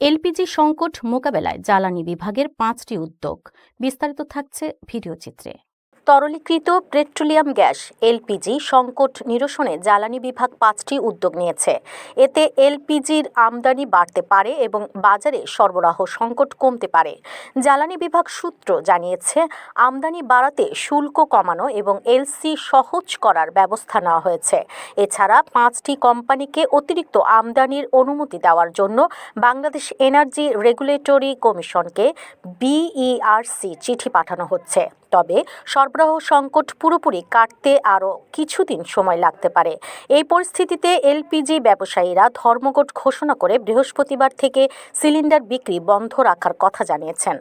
LPG সংকট মোকাবেলায় জ্বালানি বিভাগের 5টি উদ্যোগ। বিস্তারিত থাকছে ভিডিও চিত্রে। তরলীকৃত পেট্রোলিয়াম গ্যাস এলপিজি সংকট নিরসনে জ্বালানি বিভাগ 5টি উদ্যোগ নিয়েছে। এতে এলপিজির আমদানি বাড়তে পারে এবং বাজারে সরবরাহ সংকট কমতে পারে। জ্বালানি বিভাগ সূত্র জানিয়েছে, আমদানি বাড়াতে শুল্ক কমানো এবং এলসি সহজ করার ব্যবস্থা নেওয়া হয়েছে। এছাড়া 5টি কোম্পানিকে অতিরিক্ত আমদানির অনুমতি দেওয়ার জন্য বাংলাদেশ এনার্জি রেগুলেটরি কমিশনকে বিইআরসি চিঠি পাঠানো হচ্ছে। তবে সরবরাহ সংকট পুরোপুরি কাটতে আরও কিছুদিন সময় লাগতে পারে। এই পরিস্থিতিতে এলপিজি ব্যবসায়ীরা ধর্মঘট ঘোষণা করে বৃহস্পতিবার থেকে সিলিন্ডার বিক্রি বন্ধ রাখার কথা জানিয়েছেন।